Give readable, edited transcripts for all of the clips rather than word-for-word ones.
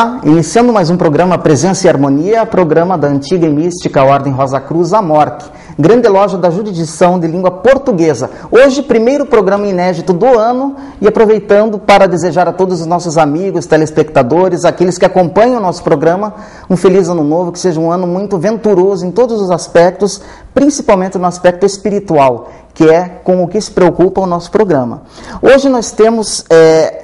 Olá, iniciando mais um programa Presença e Harmonia, programa da antiga e mística Ordem Rosa Cruz, a MORC, grande loja da jurisdição de língua portuguesa. Hoje, primeiro programa inédito do ano, e aproveitando para desejar a todos os nossos amigos, telespectadores, aqueles que acompanham o nosso programa, um feliz ano novo, que seja um ano muito venturoso em todos os aspectos, principalmente no aspecto espiritual, que é com o que se preocupa o nosso programa. Hoje nós temos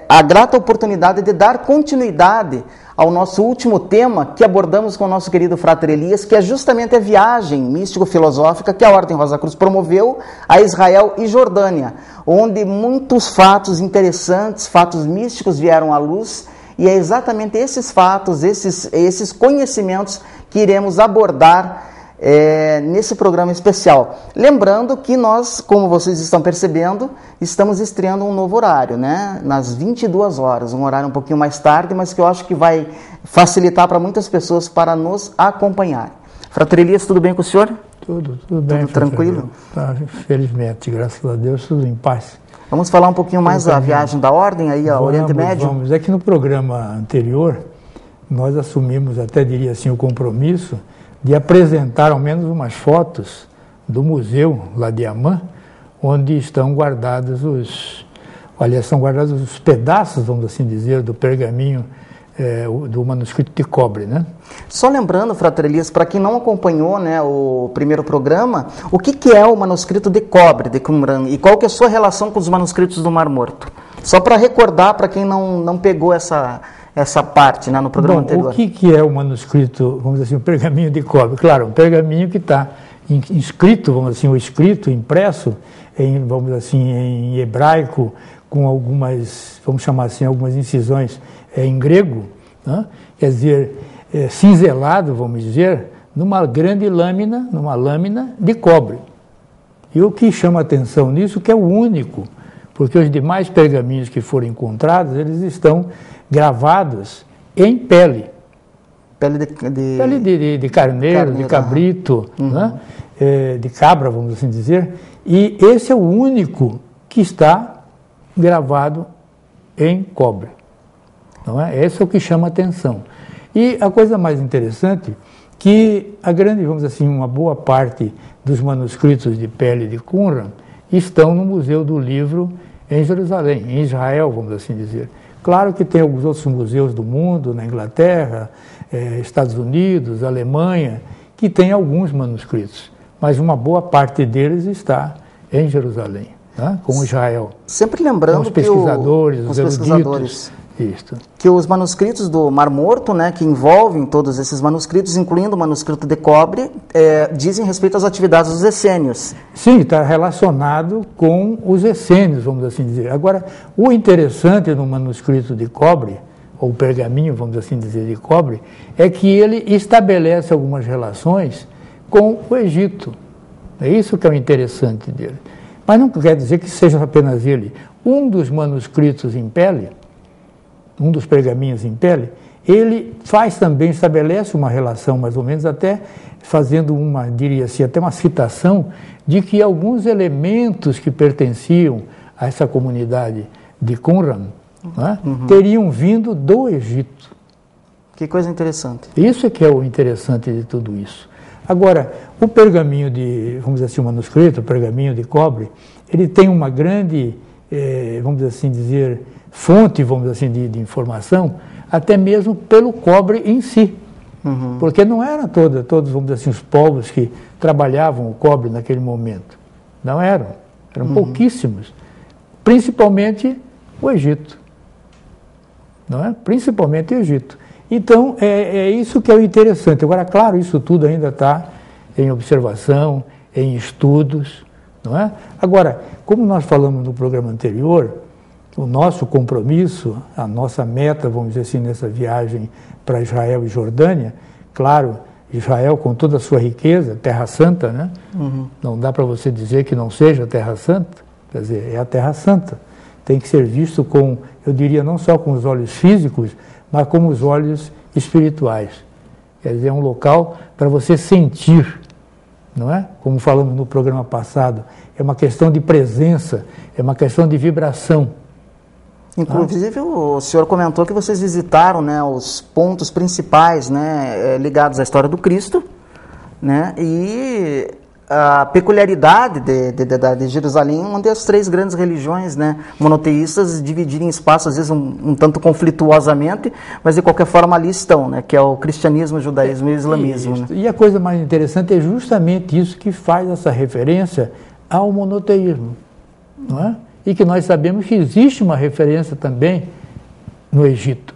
a grata oportunidade de dar continuidade ao nosso último tema que abordamos com o nosso querido Frater Elias, que é justamente a viagem místico-filosófica que a Ordem Rosa Cruz promoveu a Israel e Jordânia, onde muitos fatos interessantes, fatos místicos vieram à luz, e é exatamente esses fatos, esses conhecimentos que iremos abordar nesse programa especial. Lembrando que nós, como vocês estão percebendo, estamos estreando um novo horário, né? Nas 22 horas, um horário um pouquinho mais tarde, mas que eu acho que vai facilitar para muitas pessoas para nos acompanhar. Frater Elias, tudo bem com o senhor? Tudo bem. Tudo tranquilo? Tá, felizmente, graças a Deus, tudo em paz. Vamos falar um pouquinho mais da viagem da Ordem aí ao Oriente Médio? Vamos. É que no programa anterior, nós assumimos, até diria assim, o compromisso de apresentar ao menos umas fotos do museu lá de Amã, onde estão guardados são guardados os pedaços, vamos assim dizer, do pergaminho do manuscrito de cobre, né? Só lembrando, Frater Elias, para quem não acompanhou, né, o primeiro programa, o que é o manuscrito de cobre de Qumran e qual que é a sua relação com os manuscritos do Mar Morto? Só para recordar para quem não pegou essa parte, né, no programa anterior. O que é o manuscrito, vamos dizer assim, o pergaminho de cobre? Claro, um pergaminho que está inscrito, vamos dizer assim, o escrito, impresso, vamos dizer assim, em hebraico, com algumas, vamos chamar assim, algumas incisões em grego, né? Quer dizer, cinzelado, vamos dizer, numa grande lâmina, numa lâmina de cobre. E o que chama atenção nisso, que é o único, porque os demais pergaminhos que foram encontrados, eles estão gravados em pele. Pele de carneiro, de cabrito, né? De cabra, vamos assim dizer. E esse é o único que está gravado em cobre. Não é? Esse é o que chama atenção. E a coisa mais interessante, que a grande, vamos dizer assim, uma boa parte dos manuscritos de pele de Qumran estão no Museu do Livro em Jerusalém, em Israel, vamos assim dizer. Claro que tem alguns outros museus do mundo, na Inglaterra, Estados Unidos, Alemanha, que tem alguns manuscritos, mas uma boa parte deles está em Jerusalém, né? Com Israel. Sempre lembrando com os pesquisadores, os eruditos. Que os manuscritos do Mar Morto, né, que envolvem todos esses manuscritos, incluindo o manuscrito de cobre, dizem respeito às atividades dos essênios. Sim, está relacionado com os essênios, vamos assim dizer. Agora, o interessante no manuscrito de cobre, ou pergaminho, vamos assim dizer, de cobre, é que ele estabelece algumas relações com o Egito. É isso que é o interessante dele. Mas não quer dizer que seja apenas ele. Um dos manuscritos em pele, um dos pergaminhos em pele, ele estabelece uma relação, mais ou menos, até fazendo diria assim, até uma citação de que alguns elementos que pertenciam a essa comunidade de Qumran, né, teriam vindo do Egito. Que coisa interessante. Isso é que é o interessante de tudo isso. Agora, o pergaminho vamos dizer assim, o manuscrito, o pergaminho de cobre, ele tem uma grande, vamos assim dizer, fonte, vamos dizer assim, de informação, até mesmo pelo cobre em si. Porque não eram todos, vamos dizer assim, os povos que trabalhavam o cobre naquele momento. Não eram pouquíssimos. Principalmente o Egito. Não é? Principalmente o Egito. Então, é isso que é o interessante. Agora, claro, isso tudo ainda está em observação, em estudos, não é? Agora, como nós falamos no programa anterior, o nosso compromisso, a nossa meta, vamos dizer assim, nessa viagem para Israel e Jordânia, claro, Israel com toda a sua riqueza, Terra Santa, né? Não dá para você dizer que não seja Terra Santa, quer dizer, é a Terra Santa. Tem que ser visto com, eu diria, não só com os olhos físicos, mas com os olhos espirituais. Quer dizer, é um local para você sentir, não é? Como falamos no programa passado, é uma questão de presença, é uma questão de vibração. Inclusive, o senhor comentou que vocês visitaram, né, os pontos principais, né, ligados à história do Cristo, né, e a peculiaridade de Jerusalém, onde as três grandes religiões, né, monoteístas dividirem espaço, às vezes um tanto conflituosamente, mas de qualquer forma ali estão, né, que é o cristianismo, o judaísmo e o islamismo. Né? E a coisa mais interessante é justamente isso que faz essa referência ao monoteísmo, não é? E que nós sabemos que existe uma referência também no Egito,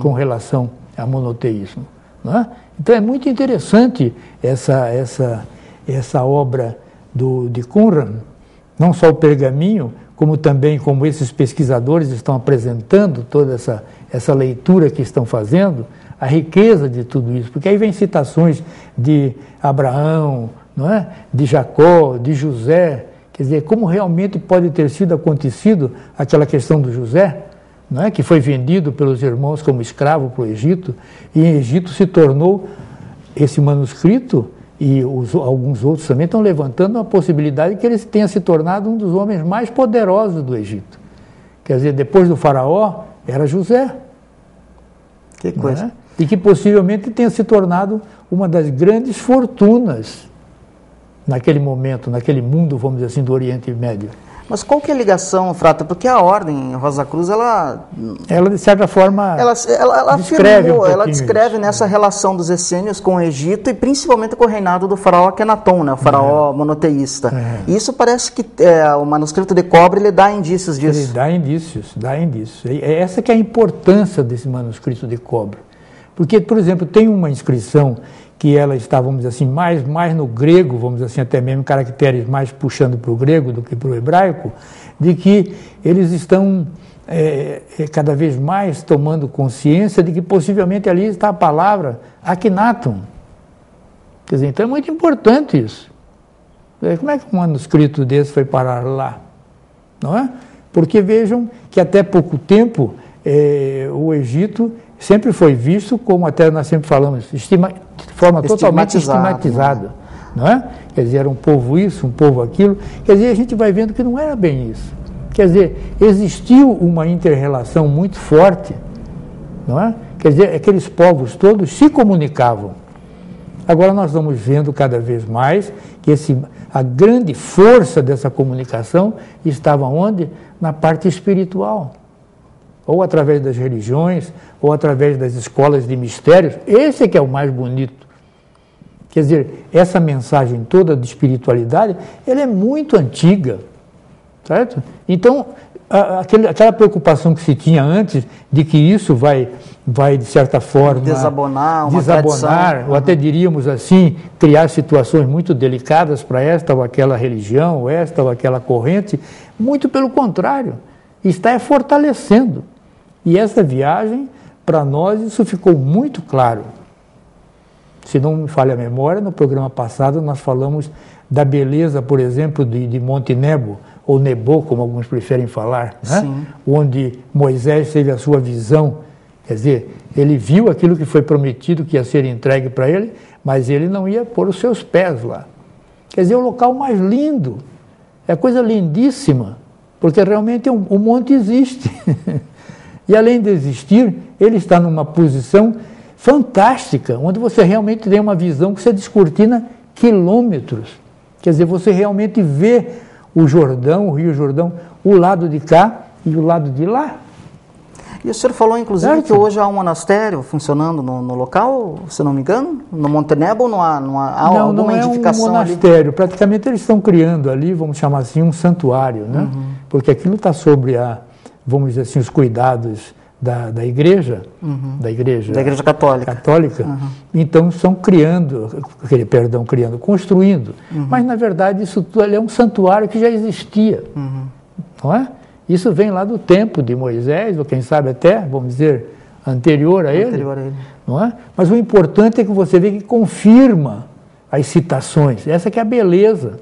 com relação ao monoteísmo. Não é? Então é muito interessante essa obra de Qumran, não só o pergaminho, como também como esses pesquisadores estão apresentando toda essa leitura que estão fazendo, a riqueza de tudo isso, porque aí vem citações de Abraão, não é? De Jacó, de José. Quer dizer, como realmente pode ter sido acontecido aquela questão do José, não é? Que foi vendido pelos irmãos como escravo para o Egito, e em Egito se tornou esse manuscrito, e alguns outros também estão levantando a possibilidade de que ele tenha se tornado um dos homens mais poderosos do Egito. Quer dizer, depois do faraó, era José. Que coisa. É? E que possivelmente tenha se tornado uma das grandes fortunas naquele momento, naquele mundo, vamos dizer assim, do Oriente Médio. Mas qual que é a ligação, Frata? Porque a Ordem Rosa Cruz, ela de certa forma, ela descreve descreve nessa relação dos essênios com o Egito e principalmente com o reinado do faraó Akenaton, né, o faraó monoteísta. Isso parece que o manuscrito de cobre ele dá indícios disso. Ele dá indícios. Essa que é a importância desse manuscrito de cobre. Porque, por exemplo, tem uma inscrição que ela está, vamos dizer assim, mais no grego, vamos dizer assim, até mesmo caracteres mais puxando para o grego do que para o hebraico, de que eles estão cada vez mais tomando consciência de que possivelmente ali está a palavra Akhenaton. Quer dizer, então é muito importante isso. Como é que um manuscrito desse foi parar lá? Não é? Porque vejam que até pouco tempo o Egito sempre foi visto como, até nós sempre falamos, de forma totalmente estigmatizada, não é? Quer dizer, era um povo isso, um povo aquilo. Quer dizer, a gente vai vendo que não era bem isso. Quer dizer, existiu uma inter-relação muito forte, não é? Quer dizer, aqueles povos todos se comunicavam. Agora nós vamos vendo cada vez mais que a grande força dessa comunicação estava onde? Na parte espiritual. Ou através das religiões, ou através das escolas de mistérios. Esse é que é o mais bonito. Quer dizer, essa mensagem toda de espiritualidade, ela é muito antiga, certo? Então, aquela preocupação que se tinha antes de que isso vai de certa forma, desabonar, ou até diríamos assim, criar situações muito delicadas para esta ou aquela religião, ou esta ou aquela corrente, muito pelo contrário, está fortalecendo. E essa viagem, para nós, isso ficou muito claro. Se não me falha a memória, no programa passado nós falamos da beleza, por exemplo, de Monte Nebo, ou Nebo, como alguns preferem falar, né? Onde Moisés teve a sua visão, quer dizer, ele viu aquilo que foi prometido que ia ser entregue para ele, mas ele não ia pôr os seus pés lá. Quer dizer, é o local mais lindo, é coisa lindíssima, porque realmente o monte existe. E além de existir, ele está numa posição fantástica, onde você realmente tem uma visão que você descortina quilômetros. Quer dizer, você realmente vê o Jordão, o Rio Jordão, o lado de cá e o lado de lá. E o senhor falou, inclusive, que hoje há um monastério funcionando no local, se não me engano? No Monte Nebo não há alguma edificação ali? Não é um monastério. Praticamente eles estão criando ali, vamos chamar assim, um santuário, né? Porque aquilo está sobre vamos dizer assim, os cuidados da igreja, da igreja católica. Então estão construindo. Mas na verdade isso tudo ali é um santuário que já existia, não é? Isso vem lá do tempo de Moisés, ou quem sabe até, vamos dizer, anterior a ele. Não é? Mas o importante é que você vê que confirma as citações. Essa que é a beleza,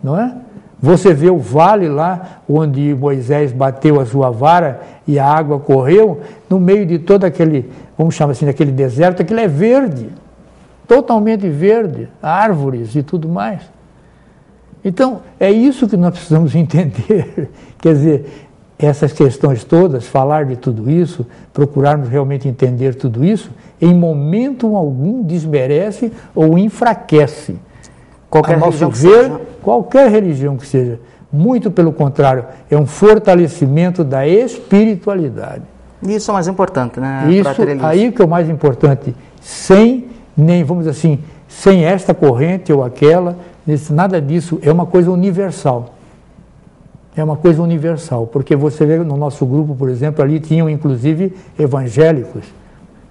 não é? Você vê o vale lá, onde Moisés bateu a sua vara e a água correu, no meio de todo aquele, vamos chamar assim, daquele deserto, aquilo é verde, totalmente verde, árvores e tudo mais. Então, é isso que nós precisamos entender. Quer dizer, essas questões todas, falar de tudo isso, procurarmos realmente entender tudo isso, em momento algum desmerece ou enfraquece. Qualquer religião que seja. Qualquer religião que seja. Muito pelo contrário, é um fortalecimento da espiritualidade. Isso é o mais importante, né? Isso aí que é o mais importante. Vamos dizer assim, sem esta corrente ou aquela, nada disso, é uma coisa universal. É uma coisa universal, porque você vê no nosso grupo, por exemplo, ali tinham inclusive evangélicos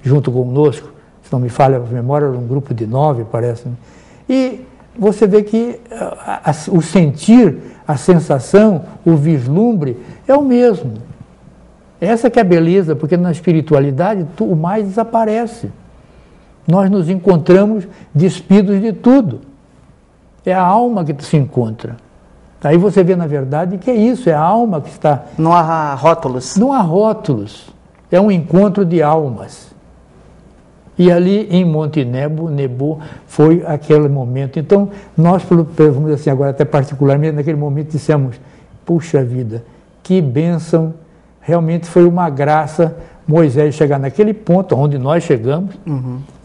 junto conosco, se não me falha a memória, era um grupo de 9, parece. E você vê que o sentir, a sensação, o vislumbre é o mesmo. Essa que é a beleza, porque na espiritualidade o mais desaparece. Nós nos encontramos despidos de tudo. É a alma que se encontra. Aí você vê, na verdade, que é isso, é a alma que está... Não há rótulos. Não há rótulos. É um encontro de almas. E ali em Monte Nebo foi aquele momento. Então, nós, vamos dizer assim, agora até particularmente, naquele momento dissemos, puxa vida, que bênção, realmente foi uma graça Moisés chegar naquele ponto onde nós chegamos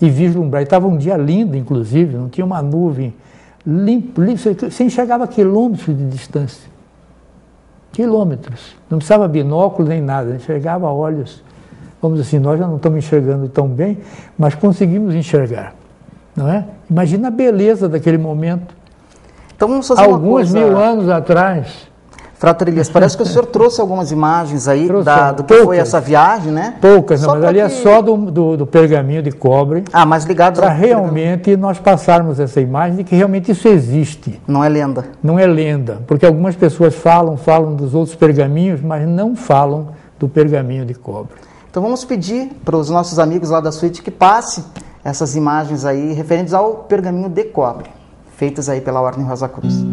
e vislumbrar. Estava um dia lindo, inclusive, não tinha uma nuvem, limpo, você enxergava quilômetros de distância. Quilômetros. Não precisava binóculo nem nada, enxergava a olhos. Vamos dizer assim, nós já não estamos enxergando tão bem, mas conseguimos enxergar, não é? Imagina a beleza daquele momento. Então vamos fazer alguns mil anos atrás. Frater Elias, parece que o senhor trouxe algumas imagens aí do que foi essa viagem, né? Poucas, não, mas ali é só do pergaminho de cobre. Mas ligados para realmente nós passarmos essa imagem de que realmente isso existe. Não é lenda. Não é lenda, porque algumas pessoas falam dos outros pergaminhos, mas não falam do pergaminho de cobre. Então vamos pedir para os nossos amigos lá da suíte que passe essas imagens aí referentes ao pergaminho de cobre, feitas aí pela Ordem Rosa Cruz.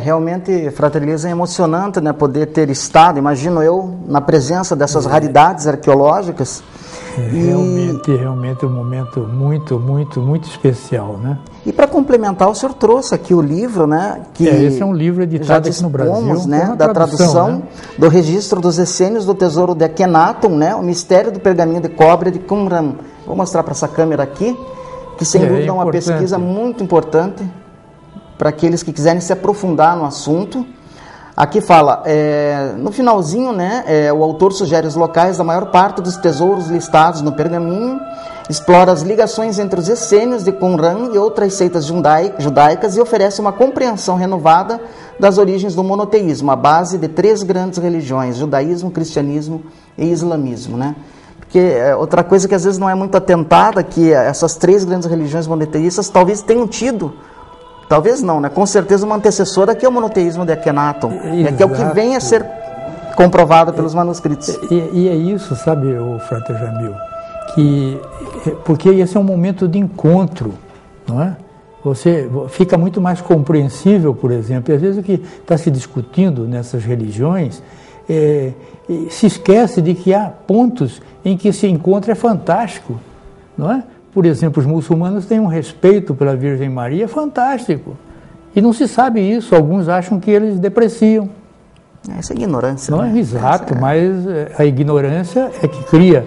Realmente, Frater Elias, é emocionante, né, poder ter estado, imagino eu, na presença dessas raridades arqueológicas. Realmente um momento muito especial, né? E para complementar, o senhor trouxe aqui o livro, né? Que esse é um livro editado aqui no Brasil, né, da tradução, né, do registro dos essênios do tesouro de Akhenaton, né? O mistério do pergaminho de cobre de Qumran. Vou mostrar para essa câmera aqui, que sem dúvida é uma pesquisa muito importante para aqueles que quiserem se aprofundar no assunto. Aqui fala, no finalzinho, né, o autor sugere os locais da maior parte dos tesouros listados no pergaminho, explora as ligações entre os essênios de Qumran e outras seitas judaicas e oferece uma compreensão renovada das origens do monoteísmo, a base de 3 grandes religiões, judaísmo, cristianismo e islamismo, né? Porque outra coisa que às vezes não é muito atentada, que essas 3 grandes religiões monoteístas talvez tenham tido, talvez não, né? Com certeza uma antecessora que é o monoteísmo de Akhenaton, que é o que vem a ser comprovado pelos manuscritos. E é isso, sabe, o Frater Jamil, porque esse é um momento de encontro, não é? Você fica muito mais compreensível, por exemplo, e às vezes o que está se discutindo nessas religiões se esquece de que há pontos em que esse encontro é fantástico, não é? Por exemplo, os muçulmanos têm um respeito pela Virgem Maria fantástico. E não se sabe isso. Alguns acham que eles depreciam. Essa é ignorância. Não é exato, mas a ignorância é que cria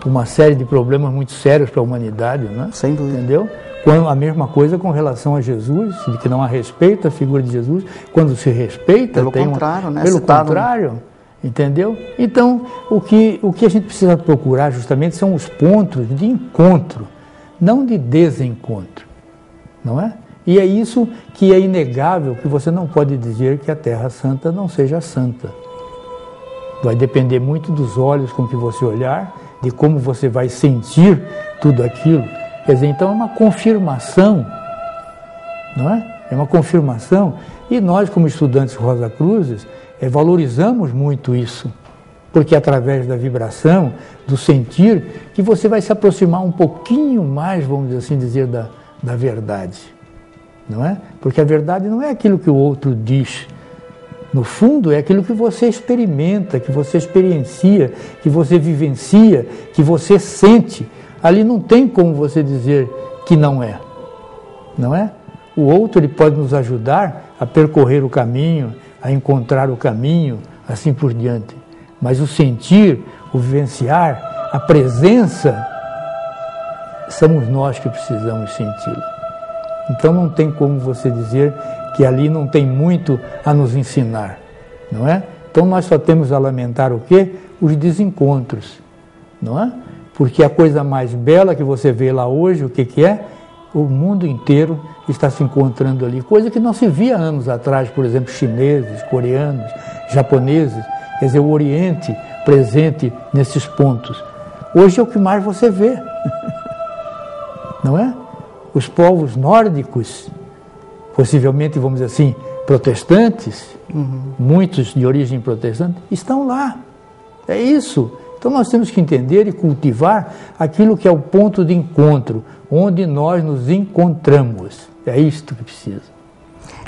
uma série de problemas muito sérios para a humanidade, não é? Sem dúvida. Entendeu? Quando a mesma coisa com relação a Jesus, de que não há respeito à figura de Jesus. Quando se respeita, pelo contrário, né? Pelo contrário, entendeu? Então, o que a gente precisa procurar justamente são os pontos de encontro, não de desencontro, não é? E é isso que é inegável, que você não pode dizer que a Terra Santa não seja santa. Vai depender muito dos olhos com que você olhar, de como você vai sentir tudo aquilo. Quer dizer, então é uma confirmação, não é? É uma confirmação. E nós, como estudantes Rosa Cruzes, valorizamos muito isso. Porque através da vibração, do sentir, que você vai se aproximar um pouquinho mais, vamos assim dizer, da verdade. Não é? Porque a verdade não é aquilo que o outro diz. No fundo, é aquilo que você experimenta, que você experiencia, que você vivencia, que você sente. Ali não tem como você dizer que não é. Não é? O outro ele pode nos ajudar a percorrer o caminho, a encontrar o caminho, assim por diante. Mas o sentir, o vivenciar, a presença, somos nós que precisamos senti-la. Então não tem como você dizer que ali não tem muito a nos ensinar, não é? Então nós só temos a lamentar o quê? Os desencontros, não é? Porque a coisa mais bela que você vê lá hoje, o que é? O mundo inteiro está se encontrando ali, coisa que não se via anos atrás, por exemplo, chineses, coreanos, japoneses. Quer dizer, o Oriente presente nesses pontos. Hoje é o que mais você vê. Não é? Os povos nórdicos, possivelmente, vamos dizer assim, protestantes, muitos de origem protestante, estão lá. É isso. Então nós temos que entender e cultivar aquilo que é o ponto de encontro, onde nós nos encontramos. É isto que precisa.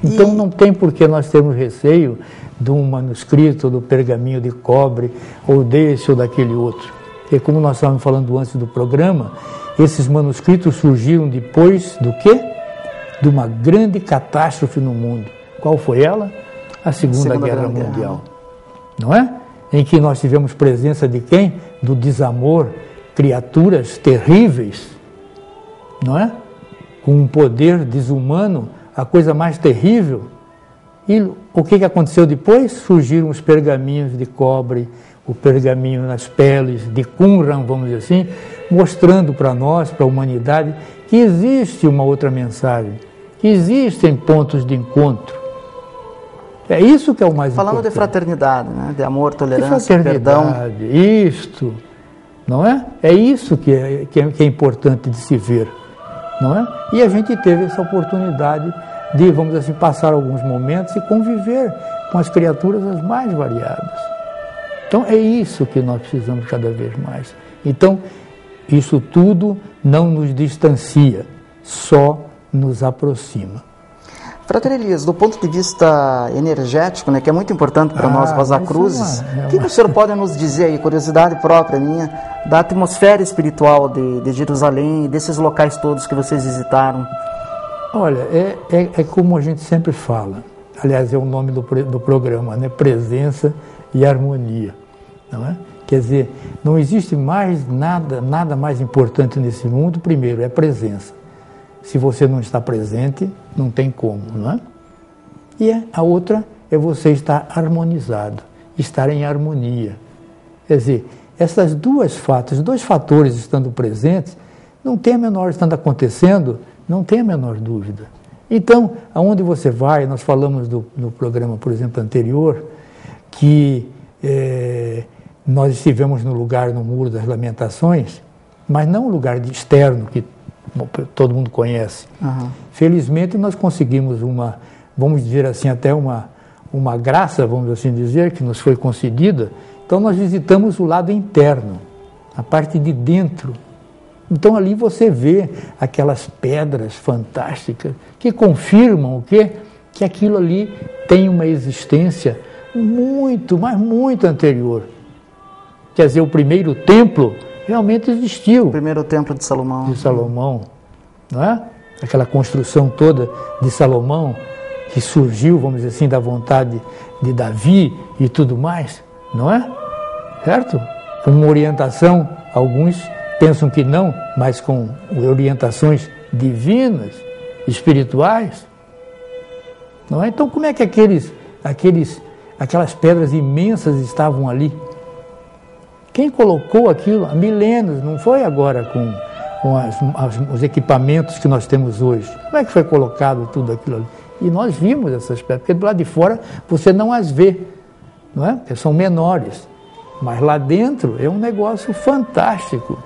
Então não tem por que nós termos receio de um manuscrito, do pergaminho de cobre, ou desse ou daquele outro. Porque como nós estávamos falando antes do programa, esses manuscritos surgiram depois do quê? De uma grande catástrofe no mundo. Qual foi ela? A Segunda Guerra Mundial. Não é? Em que nós tivemos presença de quem? Do desamor, criaturas terríveis, não é? Com um poder desumano, a coisa mais terrível. E o que aconteceu depois? Surgiram os pergaminhos de cobre, o pergaminho nas peles de Qumran, vamos dizer assim, mostrando para nós, para a humanidade, que existe uma outra mensagem, que existem pontos de encontro. É isso que é o mais importante. Falando de fraternidade, né? De amor, tolerância, perdão. Isto, não é? É isso que é importante de se ver, não é? E a gente teve essa oportunidade de, vamos dizer assim, passar alguns momentos e conviver com as criaturas as mais variadas. Então é isso que nós precisamos cada vez mais. Então, isso tudo não nos distancia, só nos aproxima. Frater Elias, do ponto de vista energético, né, que é muito importante para nós, Rosa Cruzes, o que o senhor pode nos dizer aí, curiosidade própria minha, da atmosfera espiritual de Jerusalém e desses locais todos que vocês visitaram? Olha, é como a gente sempre fala, aliás, é o nome do programa, né? Presença e harmonia, não é? Quer dizer, não existe mais nada mais importante nesse mundo. Primeiro, é presença. Se você não está presente, não tem como, não é? E a outra é você estar harmonizado, estar em harmonia. Quer dizer, esses dois fatores estando presentes, não tem a menor, estando acontecendo, não tem a menor dúvida. Então, aonde você vai, nós falamos no programa, por exemplo, anterior, que nós estivemos no lugar, no Muro das Lamentações, mas não um lugar externo, que todo mundo conhece. Uhum. Felizmente, nós conseguimos vamos dizer assim, até uma graça, vamos assim dizer, que nos foi concedida. Então, nós visitamos o lado interno, a parte de dentro. Então, ali você vê aquelas pedras fantásticas que confirmam o quê? Que aquilo ali tem uma existência muito, mas muito anterior. Quer dizer, o primeiro templo realmente existiu. O primeiro templo de Salomão. De Salomão, não é? Aquela construção toda de Salomão, que surgiu, vamos dizer assim, da vontade de Davi e tudo mais, não é? Certo? Com uma orientação, alguns pensam que não, mas com orientações divinas, espirituais, não é? Então, como é que aquelas pedras imensas estavam ali? Quem colocou aquilo há milênios, não foi agora com os equipamentos que nós temos hoje. Como é que foi colocado tudo aquilo ali? E nós vimos essas pedras, porque do lado de fora você não as vê, não é? Porque são menores. Mas lá dentro é um negócio fantástico.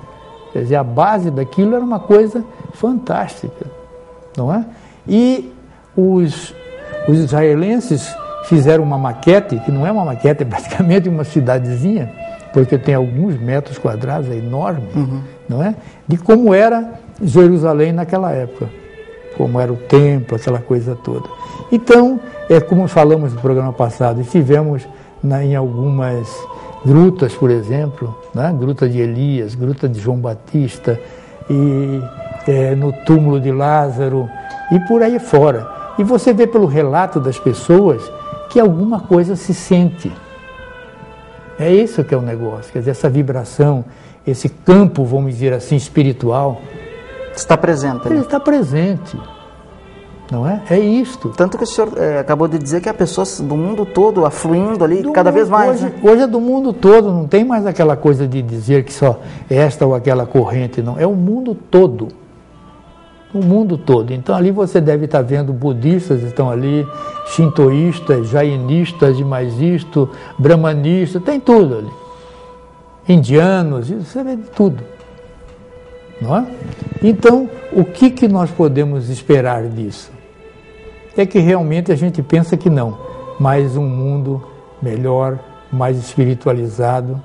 Quer dizer, a base daquilo era uma coisa fantástica, não é? E os israelenses fizeram uma maquete, que não é uma maquete, é praticamente uma cidadezinha, porque tem alguns metros quadrados, é enorme, não é? De como era Jerusalém naquela época, como era o templo, aquela coisa toda. Então, é como falamos no programa passado, estivemos em algumas grutas, por exemplo, né? Gruta de Elias, Gruta de João Batista, e no túmulo de Lázaro, e por aí fora. E você vê pelo relato das pessoas que alguma coisa se sente. É isso que é o negócio, quer dizer, essa vibração, esse campo, vamos dizer assim, espiritual. Está presente. Ele está presente, não é? É isto. Tanto que o senhor acabou de dizer que há pessoas do mundo todo afluindo ali, cada vez mais. Hoje é do mundo todo, não tem mais aquela coisa de dizer que só esta ou aquela corrente, não. É o mundo todo. O mundo todo. Então ali você deve estar vendo budistas estão ali, shintoístas, jainistas, e mais isto, brahmanistas, tem tudo ali. Indianos, você vê tudo. Não é? Então, o que nós podemos esperar disso? É que realmente a gente pensa que não, mas um mundo melhor, mais espiritualizado,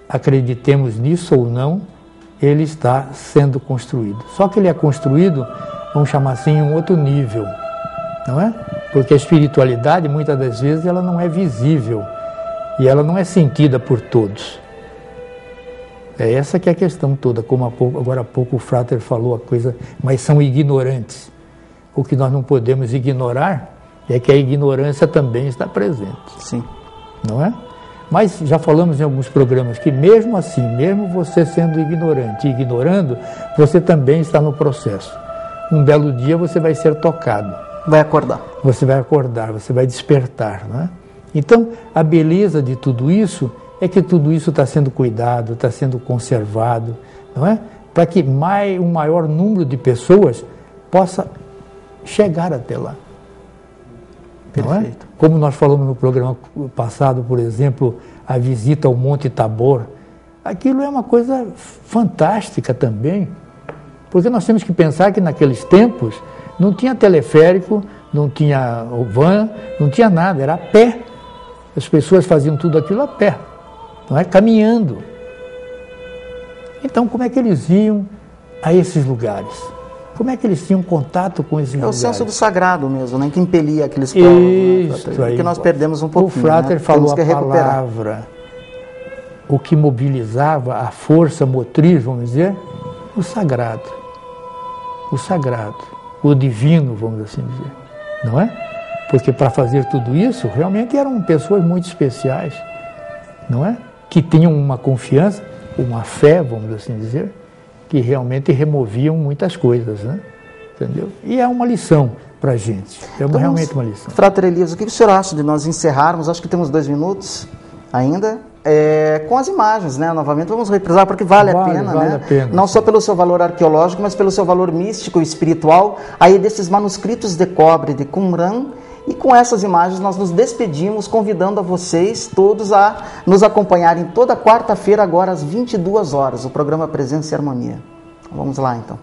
acreditemos nisso ou não, ele está sendo construído. Só que ele é construído, vamos chamar assim, em um outro nível, não é? Porque a espiritualidade, muitas das vezes, ela não é visível e ela não é sentida por todos. É essa que é a questão toda, como agora há pouco o Frater falou a coisa, mas são ignorantes. O que nós não podemos ignorar é que a ignorância também está presente. Sim. Não é? Mas já falamos em alguns programas que mesmo assim, mesmo você sendo ignorante e ignorando, você também está no processo. Um belo dia você vai ser tocado. Vai acordar. Você vai acordar, você vai despertar, não é? Então, a beleza de tudo isso é que tudo isso está sendo cuidado, está sendo conservado, não é? Para que um maior número de pessoas possa chegar até lá. Perfeito. É? Como nós falamos no programa passado, por exemplo, a visita ao Monte Tabor, aquilo é uma coisa fantástica também, porque nós temos que pensar que naqueles tempos não tinha teleférico, não tinha van, não tinha nada, era a pé. As pessoas faziam tudo aquilo a pé, não é? Caminhando. Então, como é que eles iam a esses lugares? como é que eles tinham contato com esses lugares? É o senso do sagrado mesmo, né, que impelia aqueles povos. Isso, né, que nós perdemos um pouquinho. O Frater, né? Falou a recuperar. palavra, o que mobilizava a força motriz, vamos dizer, o sagrado. O sagrado, o divino, vamos assim dizer, não é? Porque para fazer tudo isso, realmente eram pessoas muito especiais, não é? Que tinham uma confiança, uma fé, vamos assim dizer, que realmente removiam muitas coisas, né? Entendeu? E é uma lição para a gente, é então, realmente uma lição. Frater Elias, o que o senhor acha de nós encerrarmos, acho que temos 2 minutos ainda, com as imagens, né? Novamente vamos reprisar, porque vale a pena, né? A pena. Não só pelo seu valor arqueológico, mas pelo seu valor místico e espiritual, aí desses manuscritos de cobre de Qumran. E com essas imagens nós nos despedimos, convidando a vocês todos a nos acompanharem toda quarta-feira, agora às 22 horas, o programa Presença e Harmonia. Vamos lá, então.